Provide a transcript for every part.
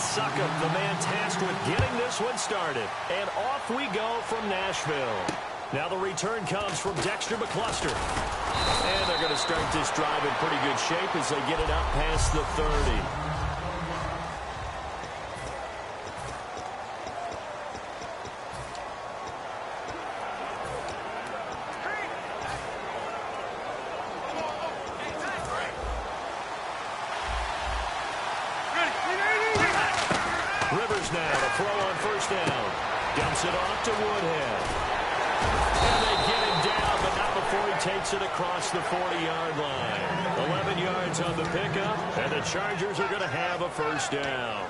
Succop, the man tasked with getting this one started. And off we go from Nashville. Now the return comes from Dexter McCluster. And they're going to start this drive in pretty good shape as they get it up past the 30. Rivers now to throw on first down. Dumps it off to Woodhead. And they get him down, but not before he takes it across the 40-yard line. 11 yards on the pickup, and the Chargers are going to have a first down.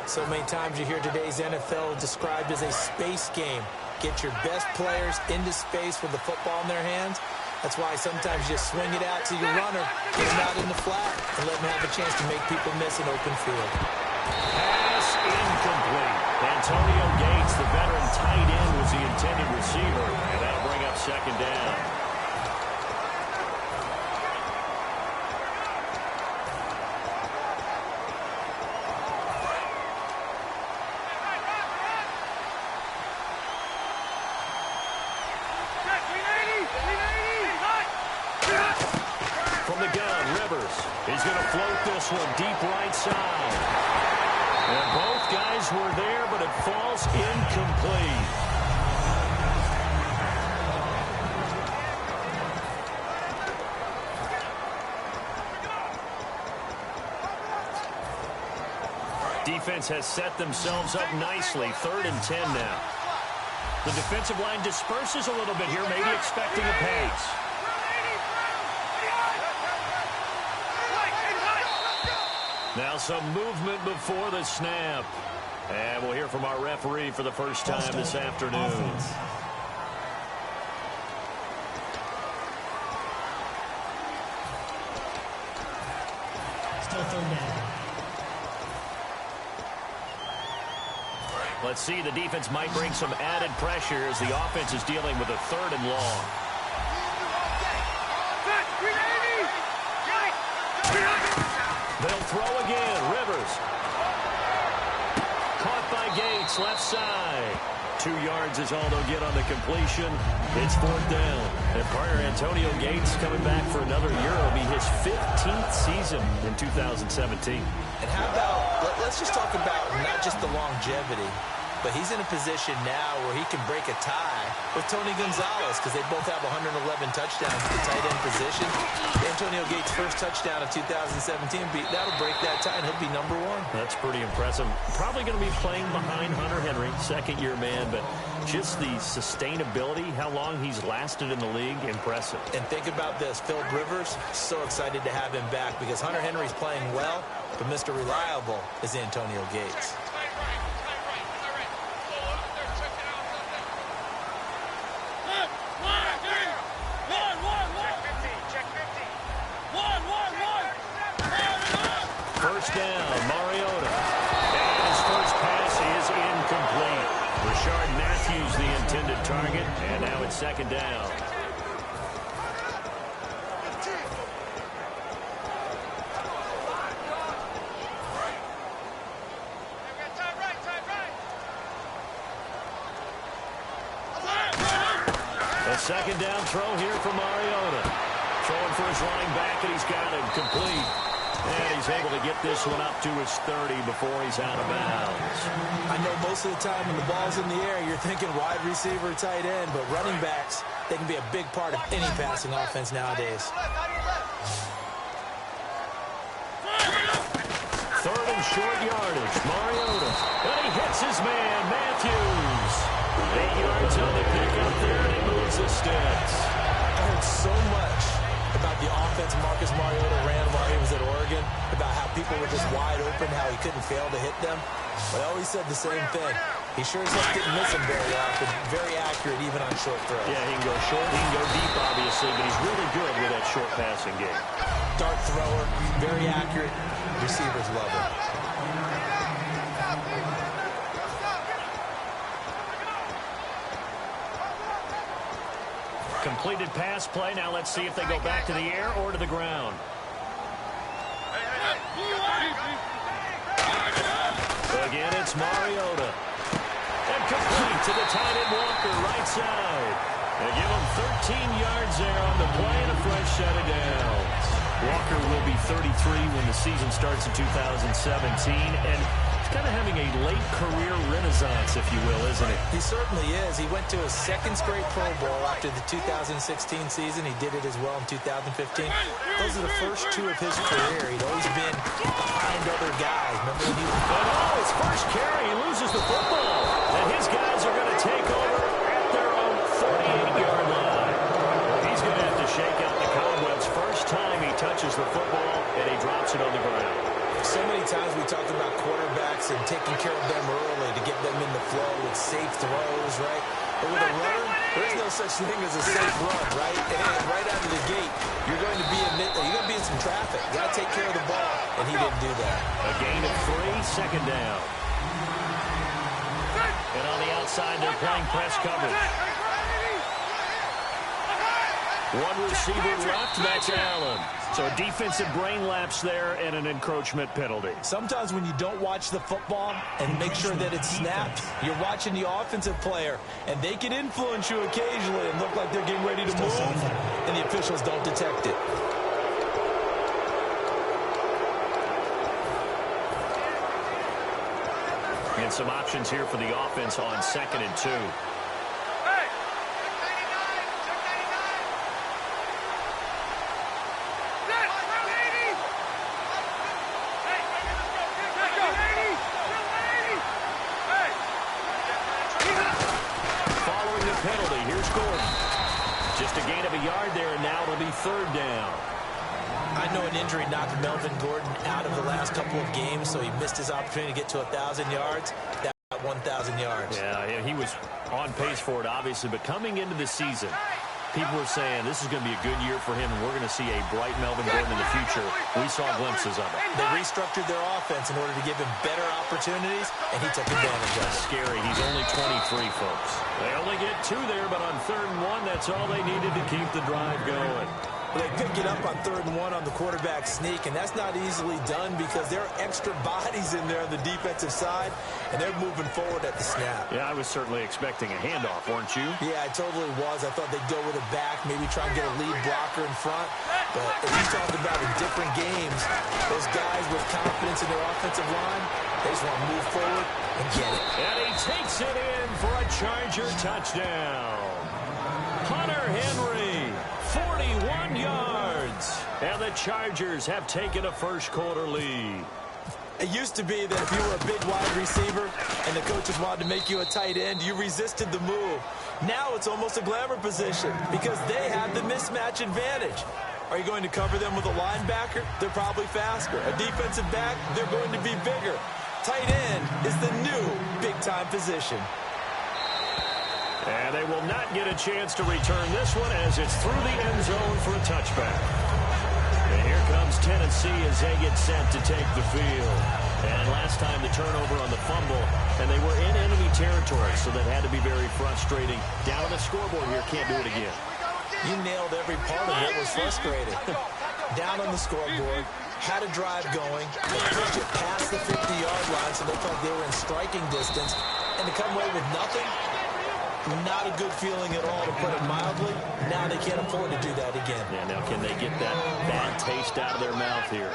So many times you hear today's NFL described as a space game. Get your best players into space with the football in their hands. That's why sometimes you just swing it out to your runner, get him out in the flat, and let him have a chance to make people miss an open field. Pass incomplete. Antonio Gates, the veteran tight end, was the intended receiver, and that'll bring up second down. From the gun, Rivers is going to float this one deep right side. And both guys were there, but it falls incomplete. Defense has set themselves up nicely. 3rd and 10 now. The defensive line disperses a little bit here, maybe expecting a pass. Now some movement before the snap. And we'll hear from our referee for the first time this afternoon. Still 3rd down. Let's see, the defense might bring some added pressure as the offense is dealing with a 3rd and long. They'll throw again. Rivers. Caught by Gates, left side. 2 yards is all they'll get on the completion. It's 4th down. And partner Antonio Gates coming back for another year. It'll be his 15th season in 2017. And how about, let's just talk about not just the longevity, but he's in a position now where he can break a tie with Tony Gonzalez because they both have 111 touchdowns at the tight end position. Antonio Gates' first touchdown of 2017, that'll break that tie, and he'll be #1. That's pretty impressive. Probably going to be playing behind Hunter Henry, second-year man, but just the sustainability, how long he's lasted in the league, impressive. And think about this. Phil Rivers, so excited to have him back because Hunter Henry's playing well, but Mr. Reliable is Antonio Gates. First down, Mariota. And his first pass is incomplete. Rashard Matthews, the intended target, and now it's 2nd down. A 2nd down throw here for Mariota. Throwing for his line back, and he's got it complete. And he's able to get this one up to his 30 before he's out of bounds. I know most of the time when the ball's in the air, you're thinking wide receiver, tight end, but running backs, they can be a big part of any passing offense nowadays. 3rd and short yardage, Mariota. And he hits his man, Matthews. 8 yards on the pickup there, and he moves the sticks. I heard so much about the offense Marcus Mariota ran while he was at Oregon, about how people were just wide open, how he couldn't fail to hit them. But I always said the same thing. He sure as heck didn't miss them very often. Very accurate even on short throws. Yeah, he can go short, he can go deep, obviously, but he's really good with that short passing game. Dart thrower, very accurate. Receivers love it. Completed pass play. Now let's see if they go back to the air or to the ground. The Again, it's Mariota. And complete to the tight end Walker, right side. They give him 13 yards there on the play and a fresh set of downs. Walker will be 33 when the season starts in 2017, and he's kind of having a late career renaissance, if you will, isn't it? He certainly is. He went to his second straight Pro Bowl after the 2016 season. He did it as well in 2015. Those are the first two of his career. He'd always been behind other guys. Remember when he was... Oh, his first carry, he loses the football. And his guys are going to take over at their own 48-yard line. He's going to have to shake out the cobwebs first time he touches the football, and he drops it on the ground. So many times we talk about quarterbacks and taking care of them early to get them in the flow with safe throws, right? But with a runner, there's no such thing as a safe run, right? And right out of the gate, you're going to be in some traffic. You got to take care of the ball, and he didn't do that. A gain of 3, second down. And on the outside, they're playing press coverage. One receiver left, that's Allen. So a defensive brain lapse there and an encroachment penalty. Sometimes when you don't watch the football and make sure that it's snapped, you're watching the offensive player, and they can influence you occasionally and look like they're getting ready to move, and the officials don't detect it. And some options here for the offense on 2nd and 2. Penalty. Here's Gordon. Just a gain of a yard there, and now it'll be 3rd down. I know an injury knocked Melvin Gordon out of the last couple of games, so he missed his opportunity to get to 1,000 yards. That 1,000 yards. Yeah, he was on pace for it, obviously, but coming into the season, people were saying this is going to be a good year for him, and we're going to see a bright Melvin Gordon in the future. We saw glimpses of it. They restructured their offense in order to give him better opportunities, and he took advantage of it. Scary. He's only 23, folks. They only get 2 there, but on 3rd and 1, that's all they needed to keep the drive going. Well, they pick it up on 3rd and 1 on the quarterback sneak, and that's not easily done because there are extra bodies in there on the defensive side, and they're moving forward at the snap. Yeah, I was certainly expecting a handoff, weren't you? Yeah, I totally was. I thought they'd go with it back, maybe try and get a lead blocker in front. But as you talked about in different games, those guys with confidence in their offensive line, they just want to move forward and get it. And he takes it in for a Charger touchdown. Hunter Henry, 41 yards. And the Chargers have taken a first-quarter lead. It used to be that if you were a big wide receiver and the coaches wanted to make you a tight end, you resisted the move. Now it's almost a glamour position because they have the mismatch advantage. Are you going to cover them with a linebacker? They're probably faster. A defensive back? They're going to be bigger. Tight end is the new big-time position. And they will not get a chance to return this one as it's through the end zone for a touchback. And here comes Tennessee as they get set to take the field. And last time the turnover on the fumble, and they were in enemy territory, so that had to be very frustrating. Down on the scoreboard here, can't do it again. You nailed every part of it. Was frustrated. Down on the scoreboard, had a drive going, they pushed it past the 50-yard line, so they felt they were in striking distance, and to come away with nothing, not a good feeling at all, to put it mildly. Now they can't afford to do that again. Yeah, now can they get that bad taste out of their mouth here?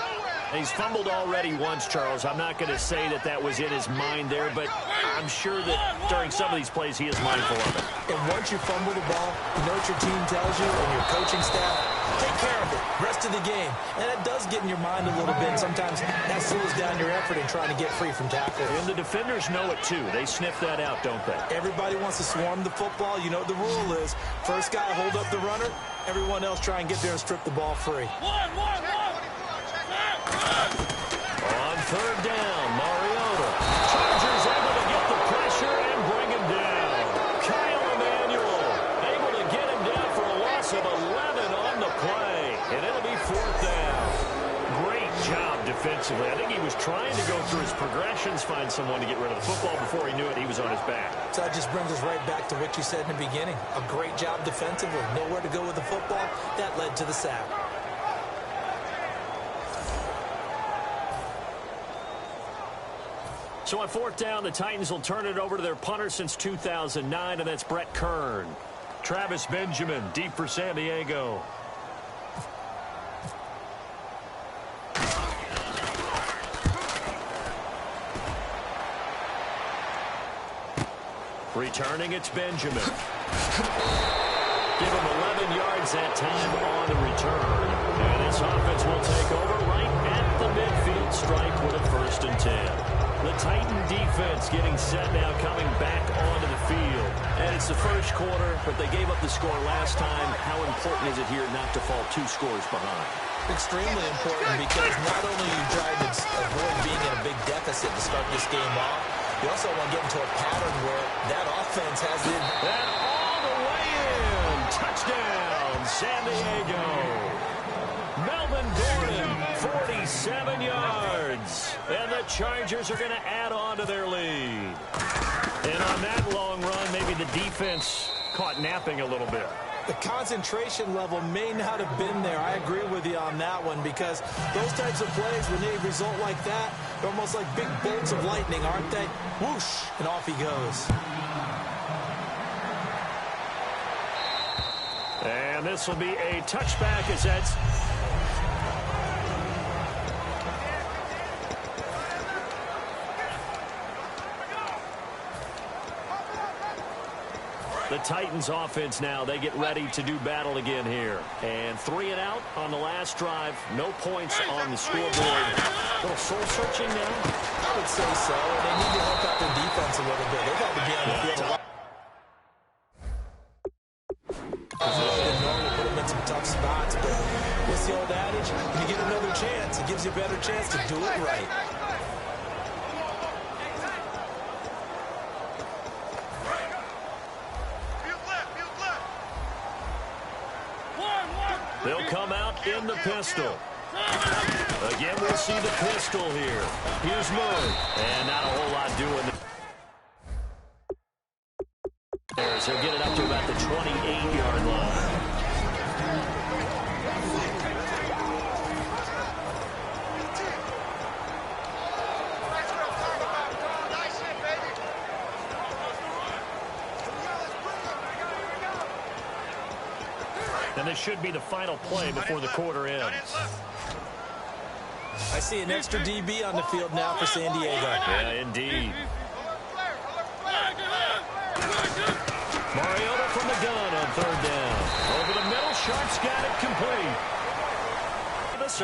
He's fumbled already once, Charles. I'm not going to say that that was in his mind there, but I'm sure that during some of these plays he is mindful of it. And once you fumble the ball, you know what your team tells you and your coaching staff? Take care of it. Rest of the game. And it does get in your mind a little bit. Sometimes that slows down your effort in trying to get free from tackles. And the defenders know it, too. They sniff that out, don't they? Everybody wants to swarm the football. You know what the rule is. First guy hold up the runner. Everyone else try and get there and strip the ball free. On 3rd down, Mariota. Chargers able to get the pressure and bring him down. Kyle Emanuel able to get him down for a loss of 11 on the play. And it'll be 4th down. Great job defensively. I think he was trying to go through his progressions, find someone to get rid of the football. Before he knew it, he was on his back. So that just brings us right back to what you said in the beginning. A great job defensively. Nowhere to go with the football. That led to the sack. So on fourth down, the Titans will turn it over to their punter since 2009, and that's Brett Kern. Travis Benjamin, deep for San Diego. Returning, it's Benjamin. Give him 11 yards that time on the return. And this offense will take over right at the midfield strike with a 1st and 10. The Titan defense getting set now, coming back onto the field. And it's the first quarter, but they gave up the score last time. How important is it here not to fall 2 scores behind? Extremely important, because not only are you trying to avoid being in a big deficit to start this game off, you also want to get into a pattern where that offense has it. And all the way in. Touchdown, San Diego. Melvin Gordon, 47 yards. And the Chargers are going to add on to their lead. And on that long run, maybe the defense caught napping a little bit. The concentration level may not have been there. I agree with you on that one, because those types of plays, when they result like that, they're almost like big bolts of lightning, aren't they? Whoosh, and off he goes. And this will be a touchback as that's... The Titans offense now, they get ready to do battle again here. And 3 and out on the last drive. No points on the scoreboard. A little soul-searching now? I would say so. And they need to help out their defense a little bit. They've had to be on the field a lot. They normally put them in some tough spots, but what's the old adage? When you get another chance, it gives you a better chance to do it right. They'll come out in the pistol. Again, we'll see the pistol here. Here's Moon. And not a whole lot doing there. So he'll get it up to about the 28-yard line. And this should be the final play before the quarter ends. I see an extra DB on the field now for San Diego. Yeah, indeed. Mariota from the gun on 3rd down. Over the middle, Sharp's got it complete.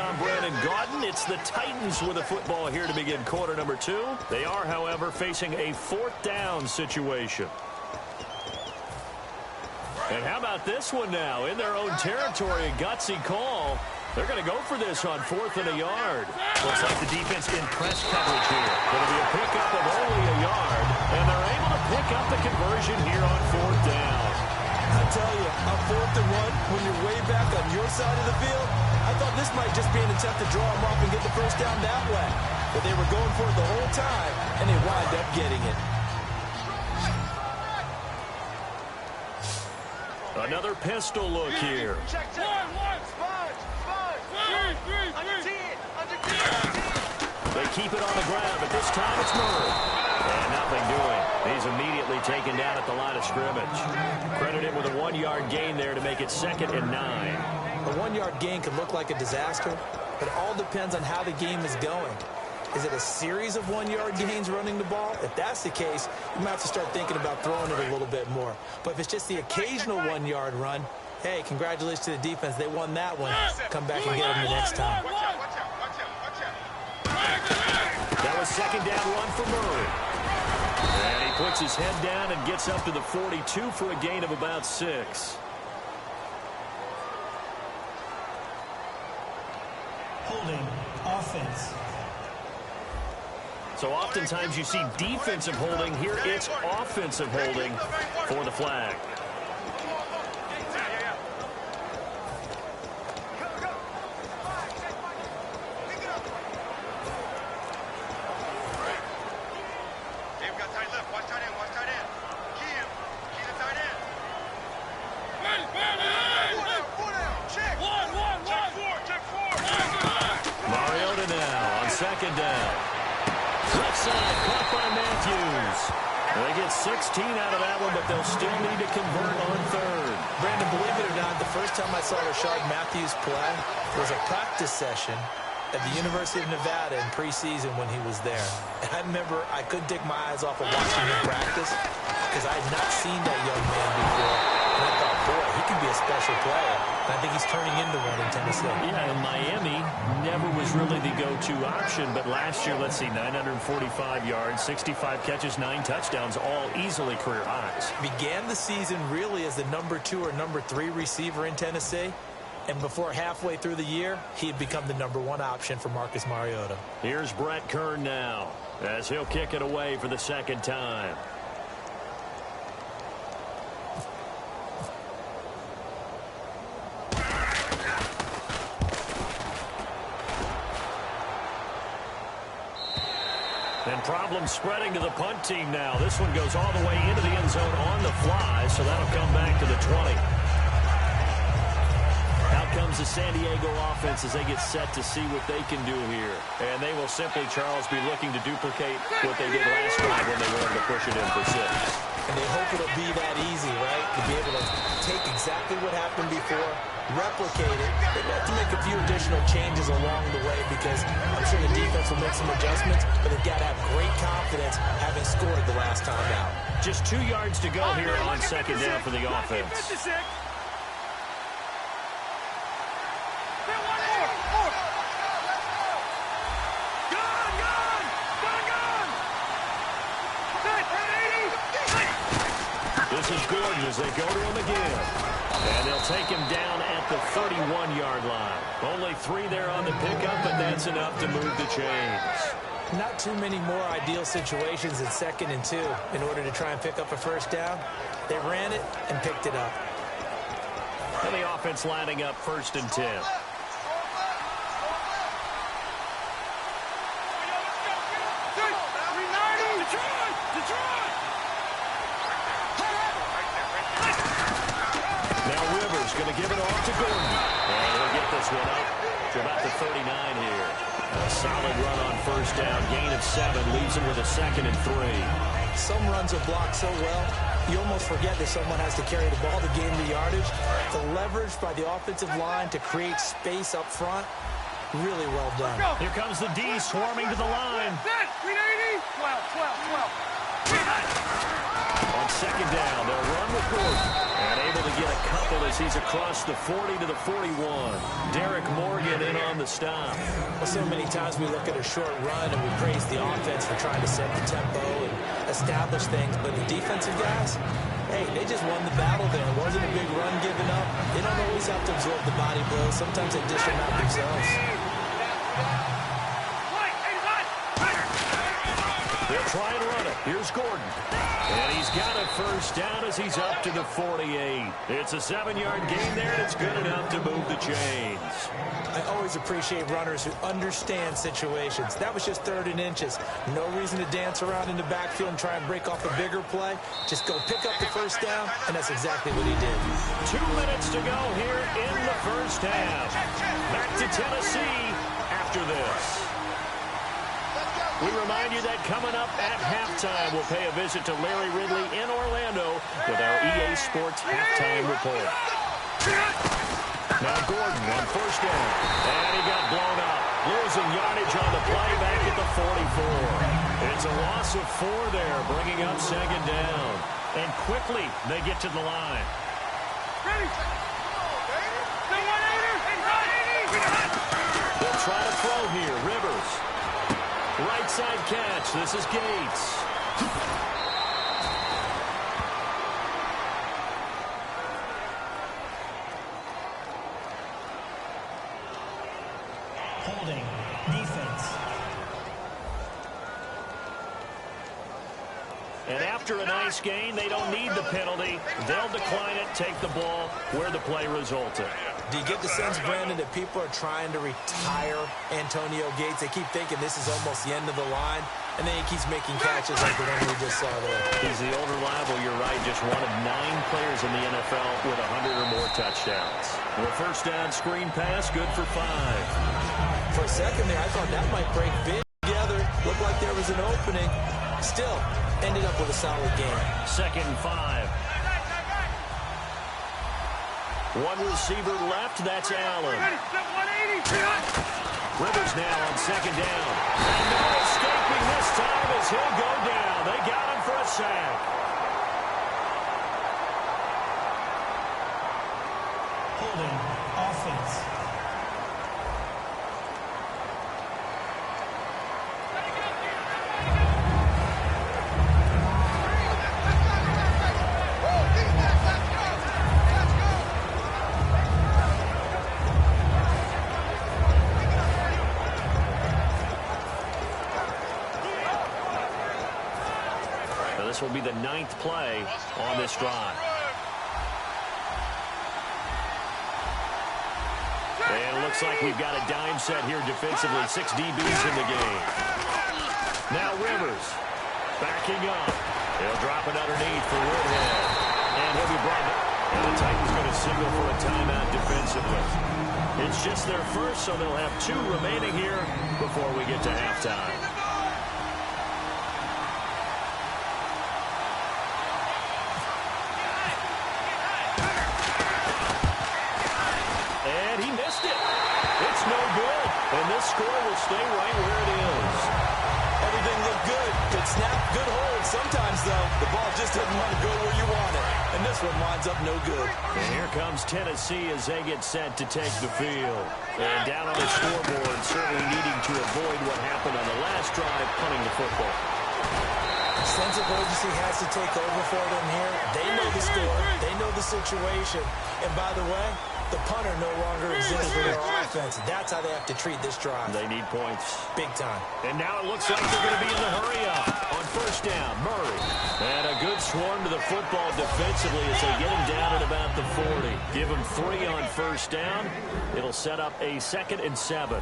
I'm Brandon Gaudin. It's the Titans with the football here to begin quarter number 2. They are, however, facing a 4th down situation. And how about this one now? In their own territory, a gutsy call. They're going to go for this on 4th and a yard. Looks like the defense in press coverage here. Going to be a pickup of only a yard. And they're able to pick up the conversion here on 4th down. I tell you, on 4th and 1, when you're way back on your side of the field, I thought this might just be an attempt to draw them off and get the first down that way. But they were going for it the whole time, and they wound up getting it. Another pistol look here. They keep it on the ground, but this time it's Murray. And nothing doing. He's immediately taken down at the line of scrimmage. Credit him with a 1-yard gain there to make it 2nd and 9. A 1-yard gain can look like a disaster, but it all depends on how the game is going. Is it a series of 1-yard gains running the ball? If that's the case, you might have to start thinking about throwing it a little bit more. But if it's just the occasional 1-yard run, hey, congratulations to the defense. They won that one. Come back and get them the next time. That was 2nd down run for Murray. And he puts his head down and gets up to the 42 for a gain of about 6. Holding offense. So oftentimes you see defensive holding. Here it's offensive holding for the flag. Mariota now on 2nd down. Left side, caught by 16 out of that one, but they'll still need to convert on third. Brandon, believe it or not, the first time I saw Rashard Matthews play was a practice session at the University of Nevada in preseason when he was there. And I remember I couldn't take my eyes off of watching him practice because I had not seen that young man before. And I thought, boy, he could be a special player. And I think he's turning into one in Tennessee. Yeah, and Miami never was really the go-to option. But last year, let's see, 945 yards, 65 catches, 9 touchdowns, all easily career highs. Began the season really as the number 2 or number 3 receiver in Tennessee. And before halfway through the year, he had become the number 1 option for Marcus Mariota. Here's Brett Kern now as he'll kick it away for the second time. And problems spreading to the punt team now. This one goes all the way into the end zone on the fly, so that'll come back to the 20. Out comes the San Diego offense as they get set to see what they can do here. And they will simply, Charles, be looking to duplicate what they did last time when they wanted to push it in for 6. And they hope it'll be that easy, right? To be able to take exactly what happened before, replicate it. They have to make a few additional changes along the way because I'm sure the defense will make some adjustments, but they've got to have great confidence having scored the last time out. Just 2 yards to go here on second down for the offense. This is Gordon as they go to him again. And they'll take him down at the 31-yard line. Only 3 there on the pickup, but that's enough to move the chains. Not too many more ideal situations in 2nd and 2 in order to try and pick up a first down. They ran it and picked it up. And the offense lining up 1st and 10. Going to give it off to Gordon. And he'll get this one up to about the 39 here. A solid run on first down. Gain of 7 leaves him with a 2nd and 3. Some runs are blocked so well, you almost forget that someone has to carry the ball to gain the yardage. The leverage by the offensive line to create space up front, really well done. Here comes the D swarming to the line. 12. On second down, they'll run with Gordon. And able to get a couple as he's across the 40 to the 41. Derek Morgan in on the stop. Well, so many times we look at a short run and we praise the offense for trying to set the tempo and establish things. But the defensive guys, hey, they just won the battle there. It wasn't a big run given up. They don't always have to absorb the body blows. Sometimes they dish them out themselves. They'll try and run it. Here's Gordon. And he's got a first down as he's up to the 48. It's a 7-yard gain there, and it's good enough to move the chains. I always appreciate runners who understand situations. That was just 3rd and inches. No reason to dance around in the backfield and try and break off a bigger play. Just go pick up the first down, and that's exactly what he did. 2 minutes to go here in the first half. Back to Tennessee after this. We remind you that coming up at halftime, we'll pay a visit to Larry Ridley in Orlando with our EA Sports Halftime Report. Now Gordon on first down. And he got blown up. Losing yardage on the play back at the 44. It's a loss of 4 there, bringing up second down. And quickly, they get to the line. They'll try to throw here. Rivers. Right side catch. This is Gates. Holding. Defense. And after a nice gain, they don't need the penalty. They'll decline it, take the ball where the play resulted. Do you get the sense, Brandon, that people are trying to retire Antonio Gates? They keep thinking this is almost the end of the line, and then he keeps making catches like the one we just saw there. He's the old reliable, you're right, just one of 9 players in the NFL with 100 or more touchdowns. Well, first down screen pass, good for 5. For a second there, I thought that might break big together. Looked like there was an opening. Still, ended up with a solid game. 2nd and 5. One receiver left, that's Allen. Rivers now on 2nd down. And no escaping this time as he'll go down. They got him for a sack. Holding offense. This will be the 9th play on this drive. And it looks like we've got a dime set here defensively. 6 DBs in the game. Now Rivers backing up. He'll drop it underneath for Woodhead. And he'll be brought up. And the Titans going to signal for a timeout defensively. It's just their first, so they'll have 2 remaining here before we get to halftime. And this score will stay right where it is. Everything looked good. Good snap, good hold. Sometimes, though, the ball just doesn't want to go where you want it. And this one winds up no good. And here comes Tennessee as they get set to take the field. And down on the scoreboard, certainly needing to avoid what happened on the last drive, punting the football. Sense of urgency has to take over for them here. They know the score. They know the situation. And by the way, the punter no longer exists for their offense. That's how they have to treat this drive. They need points. Big time. And now it looks like they're going to be in the hurry-up. On 1st down, Murray. And a good swarm to the football defensively as they get him down at about the 40. Give him 3 on 1st down. It'll set up a 2nd and 7.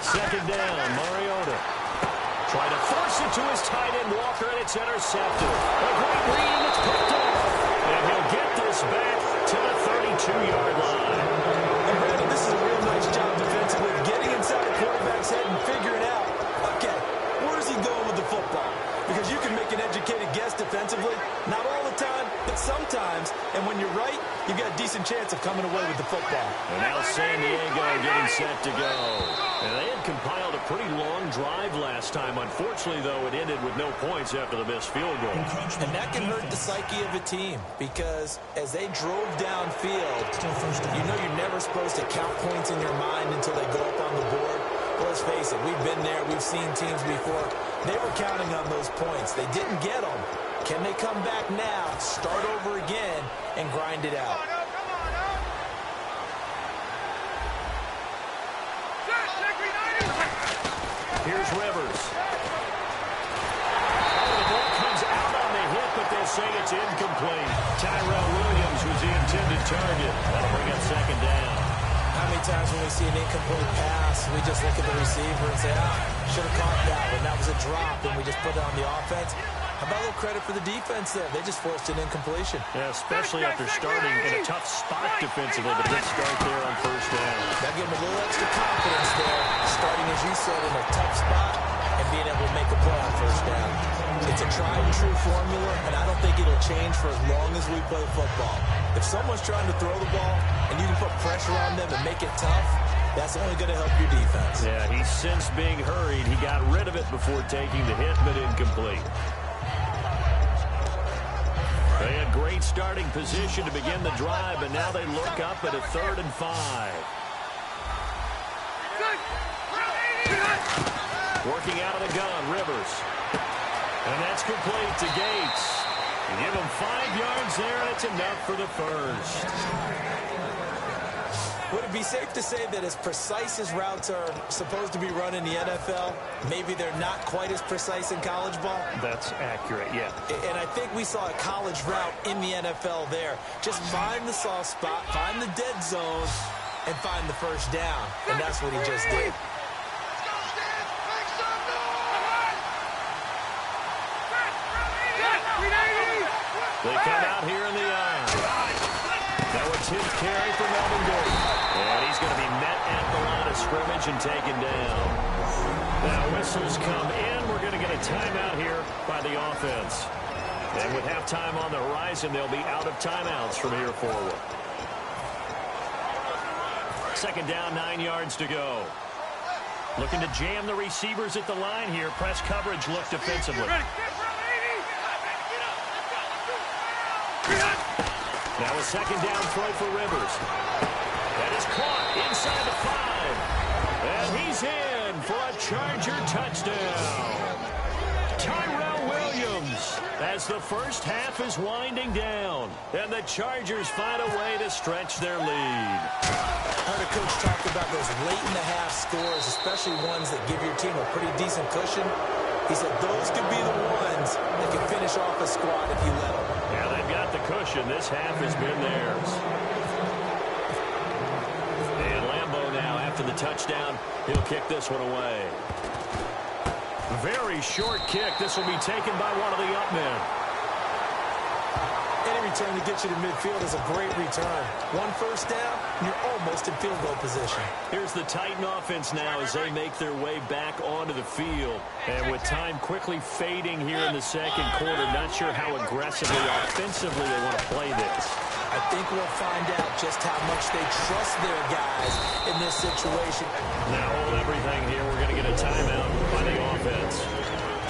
2nd down, Mariota. Trying to force it to his tight end, Walker, and it's intercepted. A great read, and it's picked up. And he'll get this back to the 32-yard line. And Brandon, this is a real nice job defensively, getting inside the quarterback's head and figuring out, okay, where's he going with the football? Because you can make an educated guess defensively, not all the time, but sometimes. And when you're right, you've got a decent chance of coming away with the football. And now San Diego getting set to go. And they had compiled a pretty long drive last time. Unfortunately, though, it ended with no points after the missed field goal. And that can hurt the psyche of a team because as they drove downfield, you know you're never supposed to count points in your mind until they go up on the board. Well, let's face it, we've been there. We've seen teams before. They were counting on those points. They didn't get them. Can they come back now, start over again, and grind it out? Here's Rivers. The ball comes out on the hit, but they'll say it's incomplete. Tyrell Williams was the intended target. That'll bring up 2nd down. How many times when we see an incomplete pass, we just look at the receiver and say, should have caught that one. That was a drop, and we just put it on the offense. How about a little credit for the defense there? They just forced an incompletion. Yeah, especially after starting in a tough spot defensively, but good start there on 1st down. That gave them a little extra confidence there, starting, as you said, in a tough spot and being able to make a play on 1st down. It's a tried-and-true formula, and I don't think it'll change for as long as we play football. If someone's trying to throw the ball and you can put pressure on them and make it tough, that's only going to help your defense. Yeah, he's since being hurried. He got rid of it before taking the hit, but incomplete. They had great starting position to begin the drive, and now they look up at a 3rd and 5. Working out of the gun, Rivers. And that's complete to Gates. You give him 5 yards there, and it's enough for the 1st. Would it be safe to say that as precise as routes are supposed to be run in the NFL, maybe they're not quite as precise in college ball? That's accurate, yeah. And I think we saw a college route in the NFL there. Just find the soft spot, find the dead zone, and find the 1st down. And that's what he just did. They come out here in the eye. Now it's his carry for Melvin Gordon. And he's going to be met at the line of of scrimmage and taken down. Now whistles come in. We're going to get a timeout here by the offense. And with halftime on the horizon, they'll be out of timeouts from here forward. Second down, 9 yards to go. Looking to jam the receivers at the line here. Press coverage look defensively. Now a second down throw for Rivers. That is caught inside the 5. And he's in for a Charger touchdown. Tyrell Williams as the first half is winding down. And the Chargers find a way to stretch their lead. I heard a coach talk about those late-in-the-half scores, especially ones that give your team a pretty decent cushion. He said those could be the ones that can finish off a squad if you let them. Yeah, they've got the cushion. This half has been theirs. And Lambeau now, after the touchdown, he'll kick this one away. Very short kick. This will be taken by one of the up men. Any return to get you to midfield is a great return. One first down, and you're almost in field goal position. Here's the Titan offense now as they make their way back onto the field. And with time quickly fading here in the second quarter, not sure how aggressively, offensively they want to play this. I think we'll find out just how much they trust their guys in this situation. Now hold everything here. We're going to get a timeout by the offense.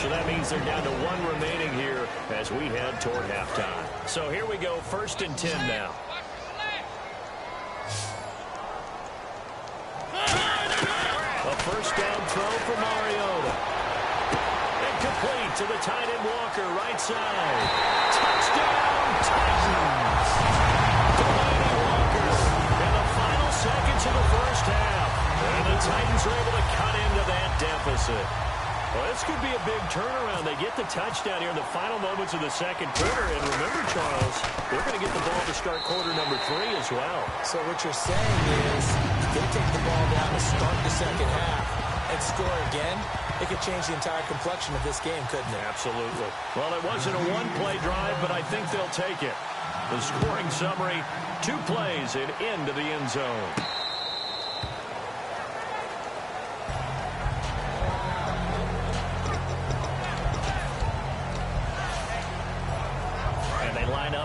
So that means they're down to 1 remaining here as we head toward halftime. So here we go, 1st and 10 now. A first down throw for Mariota. Incomplete to the tight end Walker, right side. Touchdown, Titans. Delaney Walker in the final seconds of the first half. And the Titans are able to cut into that deficit. Well, this could be a big turnaround. They get the touchdown here in the final moments of the second quarter. And remember, Charles, they're going to get the ball to start quarter number 3 as well. So what you're saying is they take the ball down to start the second half and score again. It could change the entire complexion of this game, couldn't it? Absolutely. Well, it wasn't a one-play drive, but I think they'll take it. The scoring summary, 2 plays and into the end zone.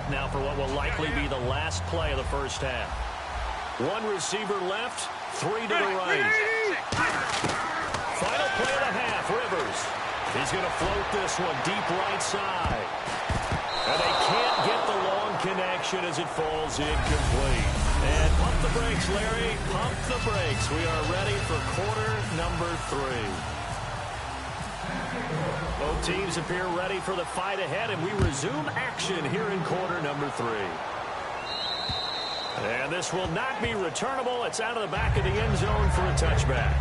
Now for what will likely be the last play of the first half. 1 receiver left, 3 to the right. Final play of the half, Rivers. He's going to float this one deep right side. And they can't get the long connection as it falls incomplete. And pump the brakes, Larry. Pump the brakes. We are ready for quarter number 3. Both teams appear ready for the fight ahead, and we resume action here in quarter number 3. And this will not be returnable. It's out of the back of the end zone for a touchback.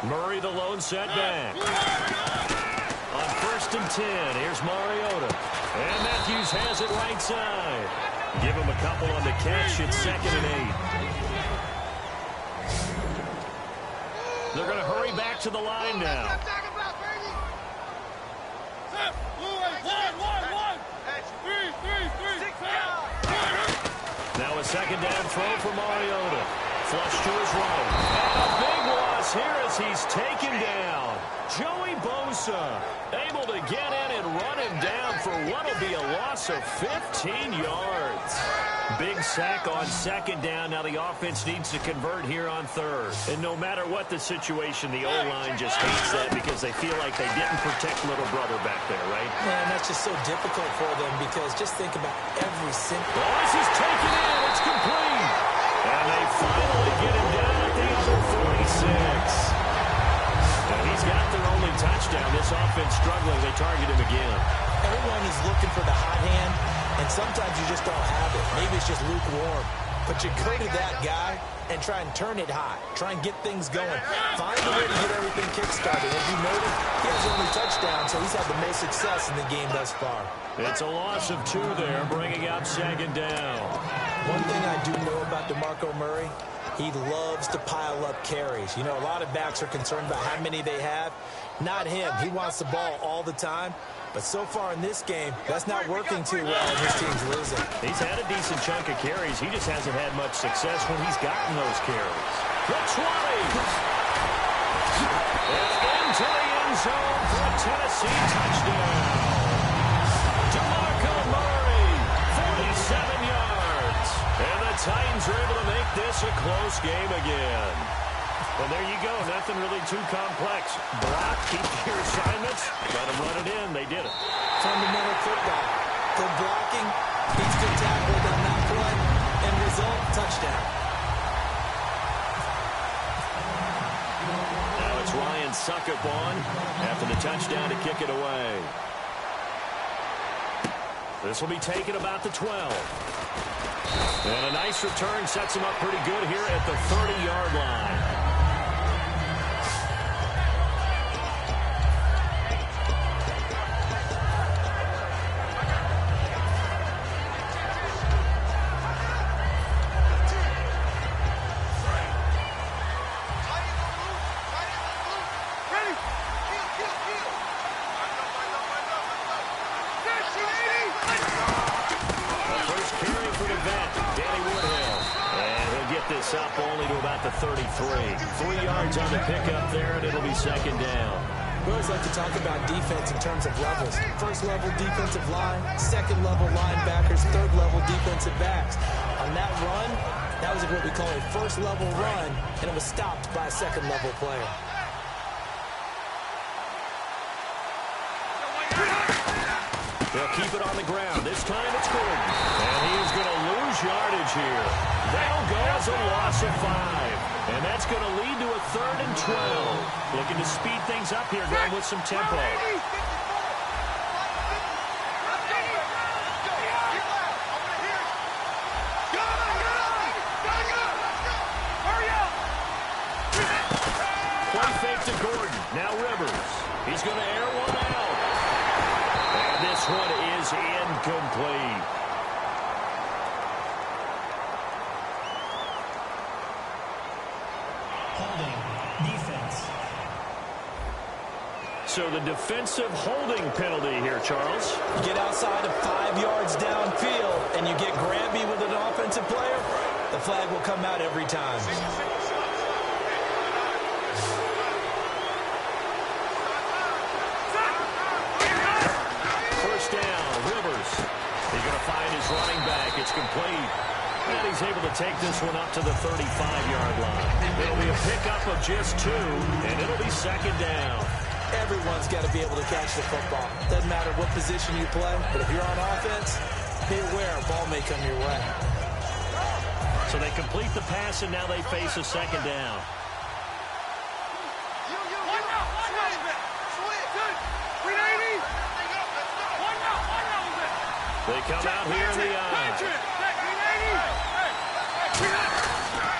Murray the lone setback. On 1st and 10, here's Mariota. And Matthews has it right side. Give him a couple on the catch. It's 2nd and 8. They're going to hurry back to the line now. Now a 2nd down throw for Mariota. Flush to his right. And a big loss here as he's taken down. Joey Bosa able to get in and run him down for what will be a loss of 15 yards. Big sack on 2nd down. Now the offense needs to convert here on 3rd. And no matter what the situation, the O-line just hates that because they feel like they didn't protect little brother back there, right? Man, that's just so difficult for them because just think about every single... Oh, this is taken in. It's complete. And they finally get him down at the other 46. And he's got their only touchdown. This offense struggling. They target him again. Everyone is looking for the hot hand, and sometimes you just don't have it. Maybe it's just lukewarm. But you go to that guy and try and turn it hot. Try and get things going. Find a way to get everything kick-started. As you noted, he has only touchdown, so he's had the most success in the game thus far. It's a loss of 2 there, bringing up 2nd down. One thing I do know about DeMarco Murray, He loves to pile up carries. You know, a lot of backs are concerned about how many they have. Not him. He wants the ball all the time. But so far in this game, that's not working too well, and his team's losing. He's had a decent chunk of carries. He just hasn't had much success when he's gotten those carries. The 20. And into the end zone for a Tennessee touchdown. DeMarco Murray, 47 yards. And the Titans are able to make this a close game again. And there you go. Nothing really too complex. Block, keep your assignments, let them run it in. They did it. Fundamental football. Good blocking, beats good tackle on that play, and result, touchdown. Now it's Ryan Suckup on after the touchdown to kick it away. This will be taken about the 12. And a nice return sets him up pretty good here at the 30-yard line. Up only to about the 33. 3 yards on the pickup there, and it'll be second down. We always like to talk about defense in terms of levels. First level defensive line, second level linebackers, third level defensive backs. On that run, that was what we call a first level run, and it was stopped by a second level player. They'll keep it on the ground. This time it's Gordon. And he's going to lose yardage here. They'll go as a loss of 5. And that's going to lead to a 3rd and 12. Looking to speed things up here, going with some tempo. Play fake to Gordon. Now Rivers. He's going to air one out. And this one is incomplete. So the defensive holding penalty here, Charles. You get outside of 5 yards downfield and you get grabby with an offensive player, the flag will come out every time. First down, Rivers. He's going to find his running back. It's complete. And he's able to take this one up to the 35-yard line. It'll be a pickup of just 2, and it'll be second down. Everyone's got to be able to catch the football. Doesn't matter what position you play, but if you're on offense, be aware a ball may come your way. So they complete the pass, and now they face a second down. They come out here in the eye.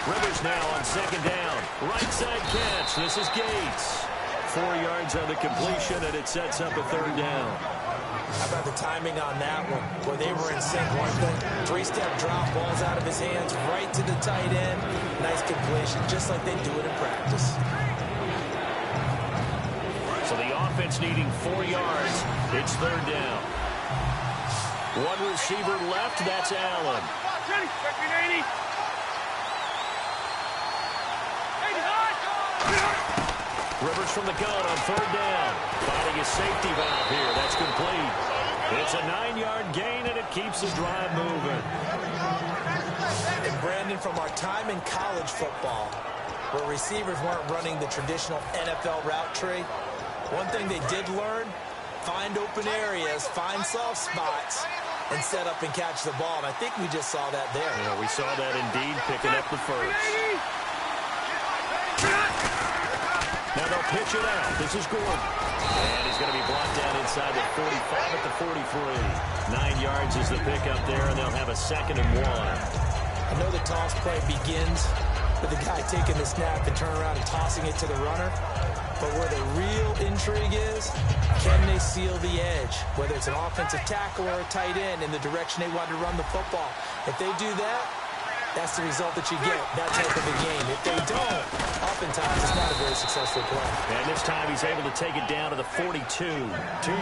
Rivers now on second down. Right side catch. This is Gates. 4 yards on the completion, and it sets up a 3rd down. How about the timing on that one? Where they were in sync, weren't they? 3-step drop, balls out of his hands, right to the tight end. Nice completion, just like they do it in practice. So the offense needing 4 yards. It's 3rd down. One receiver left, that's Allen. Rivers from the gun on 3rd down. Finding a safety valve here. That's complete. It's a 9-yard gain, and it keeps the drive moving. And Brandon, from our time in college football, where receivers weren't running the traditional NFL route tree, one thing they did learn, find open areas, find soft spots, and set up and catch the ball. And I think we just saw that there. Yeah, we saw that indeed, picking up the first. Now they'll pitch it out. This is Gordon. And he's going to be blocked down inside the 45 at the 43. 9 yards is the pickup there, and they'll have a 2nd and 1. I know the toss play begins with the guy taking the snap and turn around and tossing it to the runner. But where the real intrigue is, can they seal the edge? Whether it's an offensive tackle or a tight end in the direction they want to run the football. If they do that, that's the result that you get, that type of a game. If they don't, oftentimes it's not a very successful play. And this time he's able to take it down to the 42. 2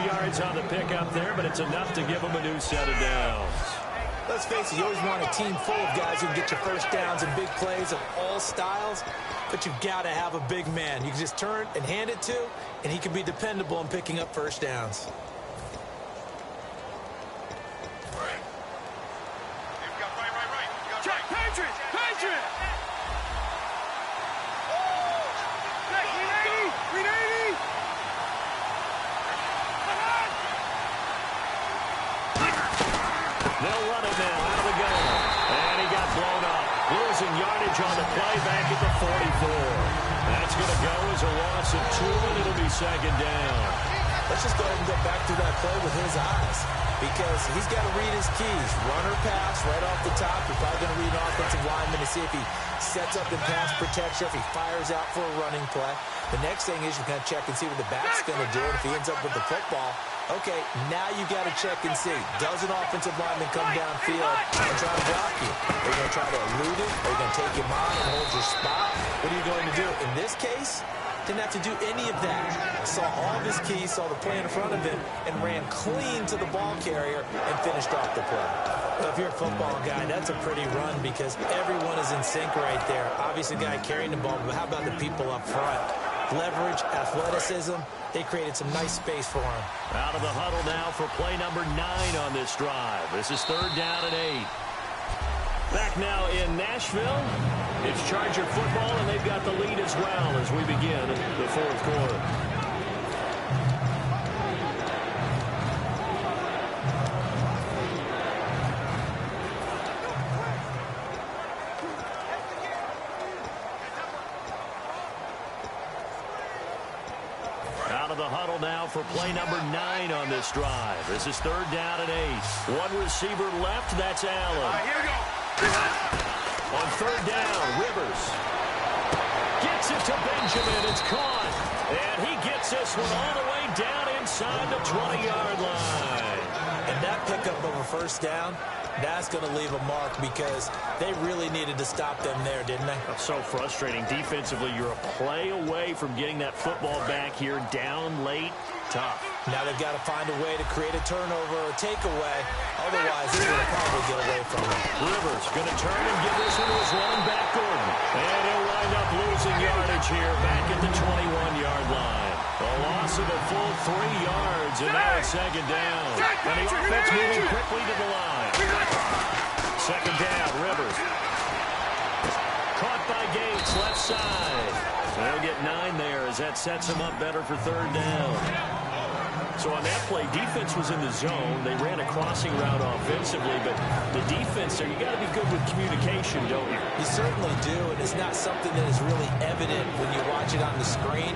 yards on the pickup there, but it's enough to give him a new set of downs. Let's face it, you always want a team full of guys who can get your first downs and big plays of all styles, but you've got to have a big man you can just turn and hand it to, and he can be dependable in picking up first downs. Check, Patriots! Patriots! They'll run it now out of the gun. And he got blown up. Losing yardage on the play back at the 44. That's going to go as a loss of 2, and it'll be second down. Let's just go ahead and go back through that play with his eyes, because he's got to read his keys. Run or pass right off the top. You're probably going to read an offensive lineman to see if he sets up in pass protection, if he fires out for a running play. The next thing is you're going to check and see what the back's going to do. And if he ends up with the football, okay, now you got to check and see. Does an offensive lineman come downfield and try to block you? Are you going to try to elude it? Are you going to take him on and hold your spot? What are you going to do? In this case, didn't have to do any of that. Saw all of his keys, saw the play in front of him, and ran clean to the ball carrier and finished off the play. Well, if you're a football guy, that's a pretty run because everyone is in sync right there. Obviously, the guy carrying the ball, but how about the people up front? Leverage, athleticism, they created some nice space for him. Out of the huddle now for play number 9 on this drive. This is 3rd down and 8. Back now in Nashville. It's Charger football, and they've got the lead as well as we begin the 4th quarter. Out of the huddle now for play number 9 on this drive. This is 3rd down and 8. One receiver left, that's Allen. Here we go. On 3rd down, Rivers gets it to Benjamin. It's caught. And he gets this one all the way down inside the 20-yard line. And that pickup of a first down, that's going to leave a mark because they really needed to stop them there, didn't they? That's so frustrating. Defensively, you're a play away from getting that football back here down late. Tough. Now they've got to find a way to create a turnover or takeaway. Otherwise, they're going to probably get away from it. Rivers going to turn and give this one to his running back, Gordon. And he'll wind up losing yardage here back at the 21-yard line. A loss of a full 3 yards, and now it's second down. And the offense moving quickly to the line. Second down, Rivers. Caught by Gates, left side. They'll get 9 there as that sets him up better for 3rd down. So on that play, defense was in the zone. They ran a crossing route offensively, but the defense there, you got to be good with communication, don't you? You certainly do, and it's not something that is really evident when you watch it on the screen.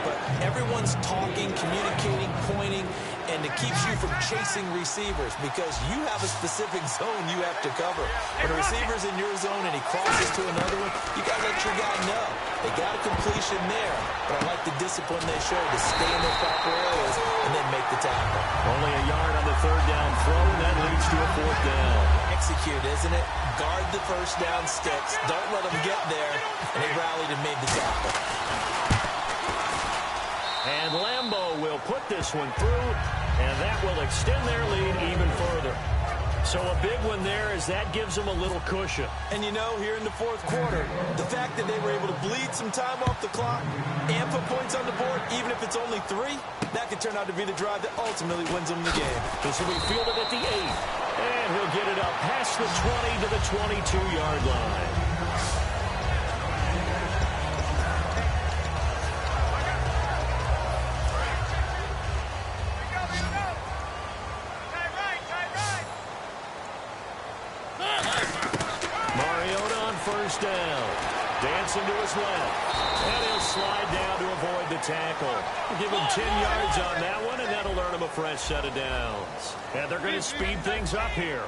But everyone's talking, communicating, pointing, and it keeps you from chasing receivers because you have a specific zone you have to cover. When a receiver's in your zone and he crosses to another one, you got to let your guy know. They got a completion there, but I like the discipline they showed to stay in their proper areas and then make the tackle. Only a yard on the 3rd down throw, and that leads to a 4th down. Execute, isn't it? Guard the first down sticks. Don't let them get there, and they rallied and made the tackle. And Lambeau will put this one through, and that will extend their lead even further. So a big one there as that gives them a little cushion. And you know, here in the 4th quarter, the fact that they were able to bleed some time off the clock and put points on the board, even if it's only 3, that could turn out to be the drive that ultimately wins them the game. This will be fielded at the 8, and he'll get it up past the 20 to the 22-yard line. First down. Dancing to his left. And he'll slide down to avoid the tackle. We'll give him 10 yards on that one, and that'll earn him a fresh set of downs. And they're going to speed things up here.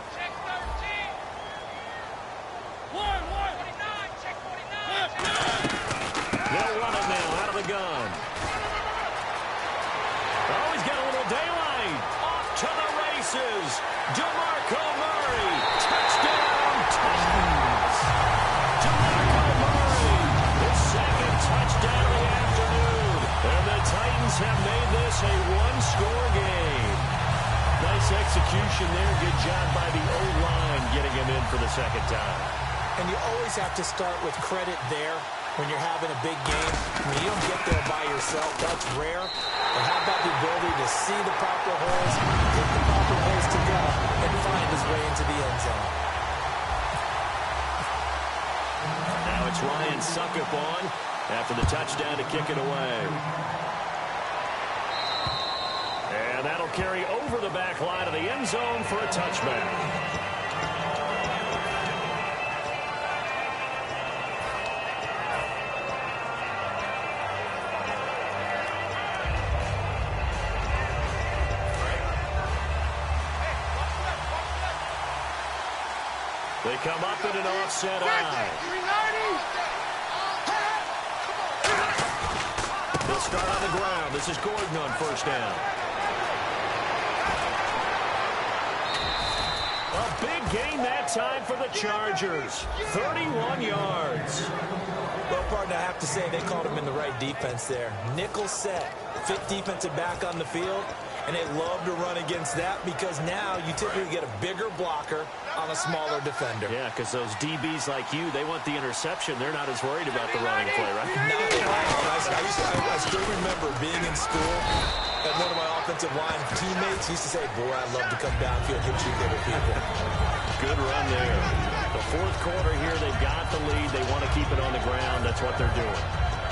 They'll run it now out of the gun. Oh, he's got a little daylight. Off to the races. DeMarco Murray. Touchdown, Titans. It's a one-score game. Nice execution there. Good job by the O-line getting him in for the second time. And you always have to start with credit there when you're having a big game. I mean, you don't get there by yourself. That's rare. But how about the ability to see the proper holes, get the proper place to go, and find his way into the end zone. Now it's Ryan Suckup on after the touchdown to kick it away. And that'll carry over the back line of the end zone for a touchback. They come up in an offset eye. They'll start on the ground. This is Gordon on first down. A big gain that time for the Chargers. 31 yards. Well, partner, I have to say they called him in the right defense there. Nickel set, fit defensive back on the field, and they love to run against that because now you typically get a bigger blocker on a smaller defender. Yeah, because those DBs like you, they want the interception. They're not as worried about the running play, right? Not at all. I still remember being in school, and one of my offensive line teammates used to say, boy, I'd love to come downfield, hit you little people. Good run there. The fourth quarter here, they've got the lead. They want to keep it on the ground. That's what they're doing.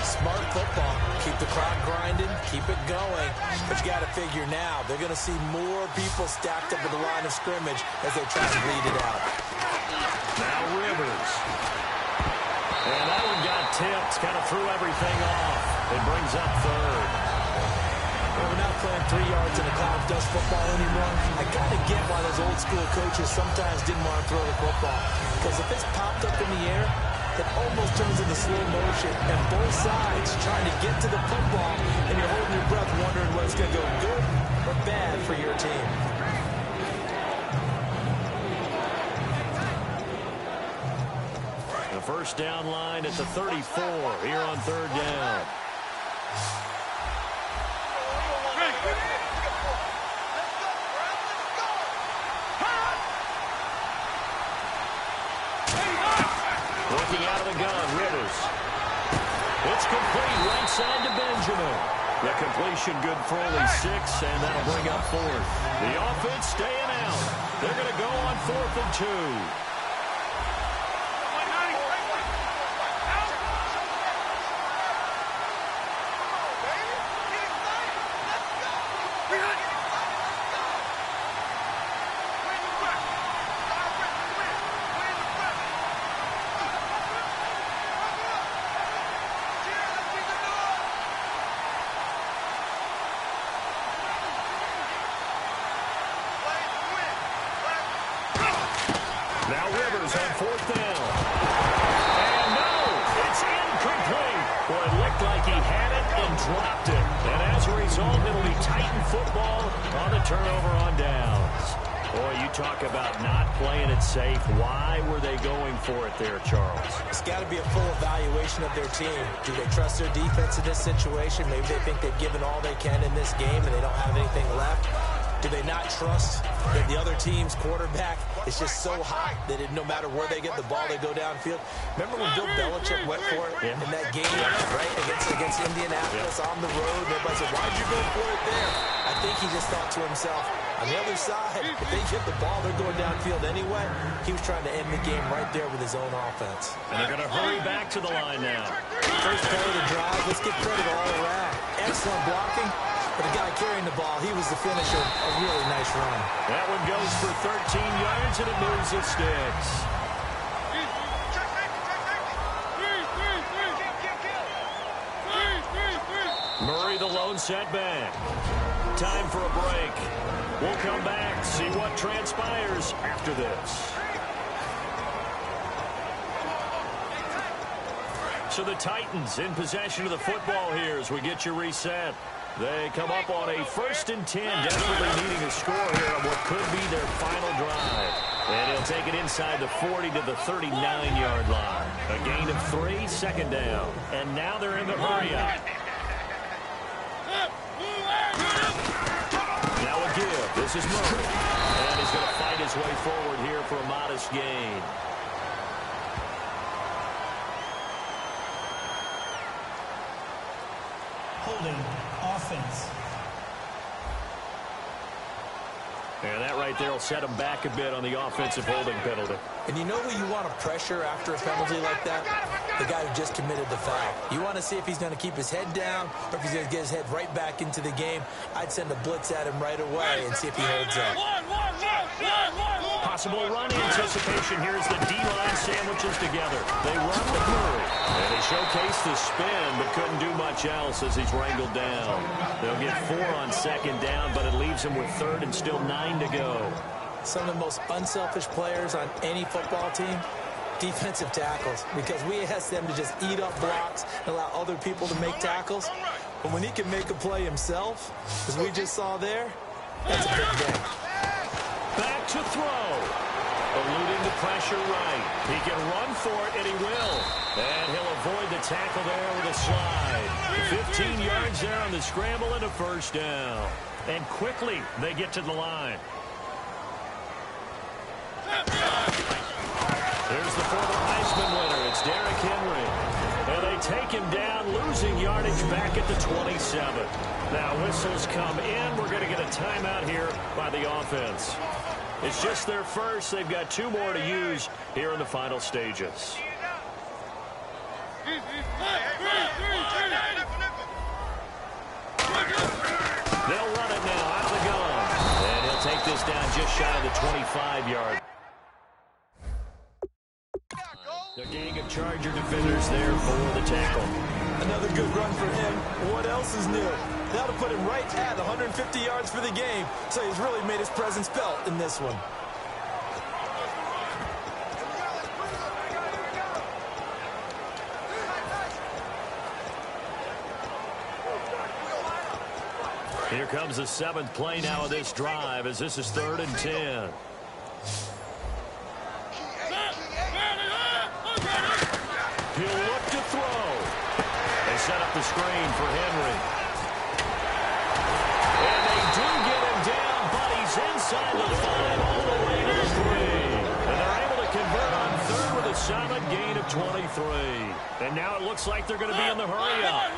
Smart football. Keep the clock grinding. Keep it going. But you got to figure now, they're going to see more people stacked up at the line of scrimmage as they try to bleed it out. Now Rivers. And that one got tipped. Kind of threw everything off. It brings up third. Well, we're not playing 3 yards in a cloud of dust football anymore. I got to get why those old school coaches sometimes didn't want to throw the football. Because if it's popped up in the air, it almost turns into slow motion, and both sides trying to get to the football, and you're holding your breath wondering whether it's going to go good or bad for your team. The first down line at the 34 here on third down. Looking out of the gun, Rivers. It's complete, right side to Benjamin. The completion good for only 6, and that'll bring up fourth. The offense staying out. They're going to go on 4th and 2. Now Rivers on 4th down. And no, it's incomplete. Boy, it looked like he had it and dropped it. And as a result, it'll be Titan football on the turnover on downs. Boy, you talk about not playing it safe. Why were they going for it there, Charles? It's got to be a full evaluation of their team. Do they trust their defense in this situation? Maybe they think they've given all they can in this game and they don't have anything left. Do they not trust that the other team's quarterback is just so hot that no matter where they get the ball, they go downfield? Remember when Bill Belichick went for it in that game, right, against Indianapolis on the road? And everybody said, why'd you go for it there? I think he just thought to himself, on the other side, if they get the ball, they're going downfield anyway. He was trying to end the game right there with his own offense. And they're going to hurry back to the line now. First play of the drive, let's give credit all around. Excellent blocking. But the guy carrying the ball, he was the finisher. A really nice run. That one goes for 13 yards, and it moves the sticks. Murray the lone setback. Time for a break. We'll come back, see what transpires after this. So the Titans in possession of the football here as we get you reset. They come up on a 1st and 10, desperately needing a score here on what could be their final drive. And he'll take it inside the 40 to the 39-yard line. A gain of 3, 2nd down. And now they're in the hurry-up. This is Murray. And he's going to fight his way forward here for a modest gain. Holding offense. And that right there will set him back a bit on the offensive holding penalty. And you know who you want to pressure after a penalty like that? The guy who just committed the foul. You want to see if he's going to keep his head down or if he's going to get his head right back into the game. I'd send a blitz at him right away and see if he holds up. Possible run anticipation here as the D-line sandwiches together. They run with Murray. And he showcased the spin, but couldn't do much else as he's wrangled down. They'll get 4 on second down, but it leaves him with third and still 9 to go. Some of the most unselfish players on any football team, defensive tackles, because we ask them to just eat up blocks and allow other people to make tackles. But when he can make a play himself, as we just saw there, that's a big thing. Back to throw. Eluding the pressure right. He can run for it, and he will. And he'll avoid the tackle there with a slide. 15 yards there on the scramble and a first down. And quickly, they get to the line. Here's the former Heisman winner. It's Derrick Henry. And they take him down, losing yardage back at the 27. Now whistles come in. We're going to get a timeout here by the offense. It's just their first. They've got 2 more to use here in the final stages. They'll run it now out of the gun. And he'll take this down just shy of the 25-yard. The gang of Charger defenders there for the tackle. Another good run for him. What else is new? That'll put him right at 150 yards for the game. So he's really made his presence felt in this one. Here comes the 7th play now of this drive as this is 3rd and 10. He'll look to throw. They set up the screen for Henry. And they do get him down, but he's inside the 5 all the way to the 3. And they're able to convert on 3rd with a solid gain of 23. And now it looks like they're going to be in the hurry-up.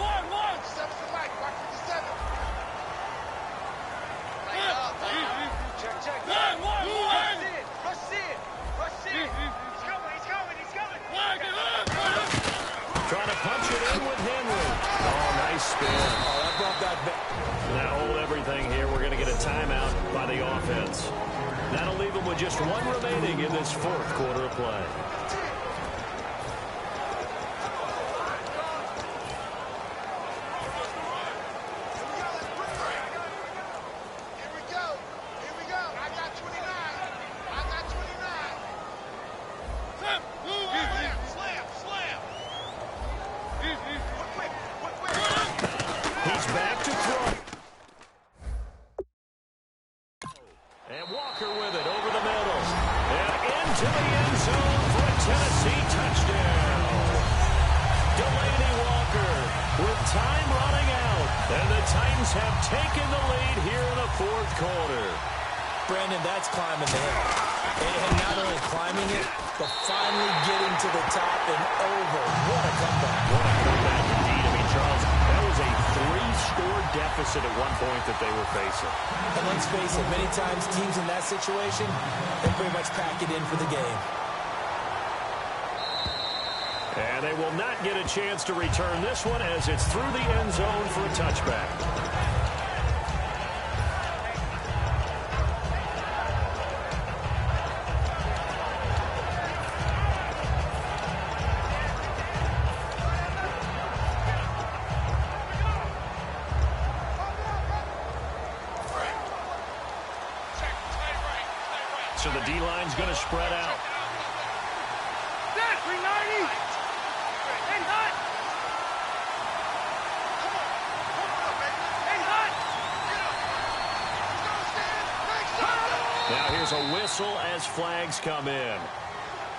Trying to punch it in with Henry. Oh, nice spin. Oh, that brought that back. Now hold everything here. We're going to get a timeout by the offense. That'll leave them with just 1 remaining in this 4th quarter of play. Brandon, that's climbing the hill. And not only climbing it, but finally getting to the top and over. What a comeback. What a comeback indeed. I mean, Charles, that was a 3-score deficit at one point that they were facing. And let's face it, many times teams in that situation, they pretty much pack it in for the game. And they will not get a chance to return this one as it's through the end zone for a touchback. So the D-line's going to spread out. Now here's a whistle as flags come in.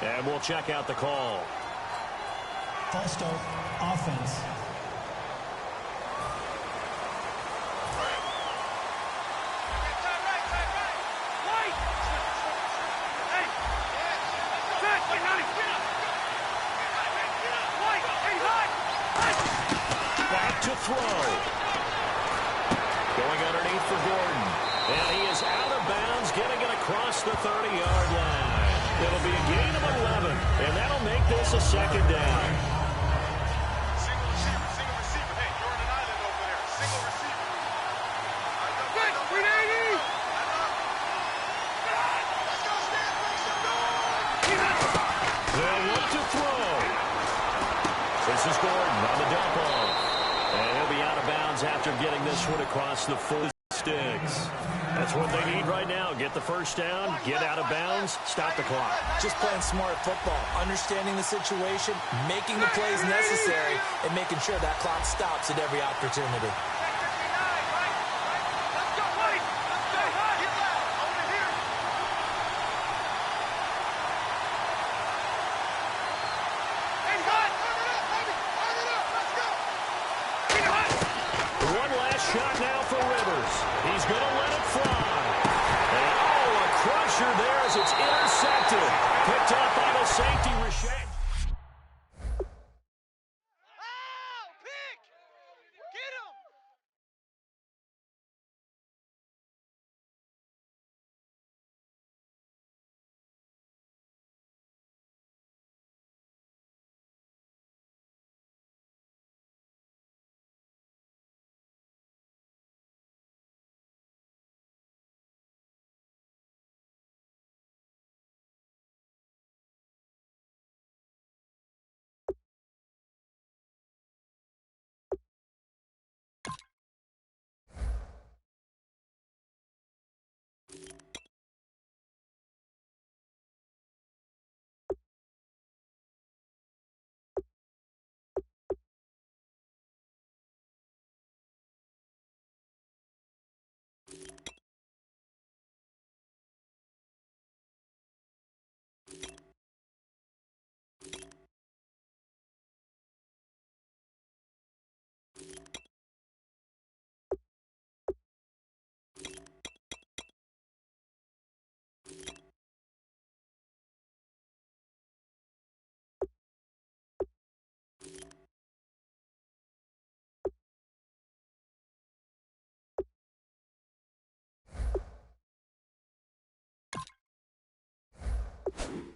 And we'll check out the call. False start, offense. Gordon. And he is out of bounds, getting it across the 30-yard line. It'll be a gain of 11, and that'll make this a second down. Single receiver. Hey, you're on an island over there. Single receiver. Good, 380. Let's go, Stan. They'll look to throw. This is Gordon on the dump off. And he'll be out of bounds after getting this one across the 4 sticks. That's what they need right now. Get the first down, get out of bounds, stop the clock. Just playing smart football, understanding the situation, making the plays necessary, and making sure that clock stops at every opportunity. One last shot now for Rivers. He's going to let it fly. And oh, a crusher there as it's intercepted. Picked up by the safety, Rashae. Pick! Get him!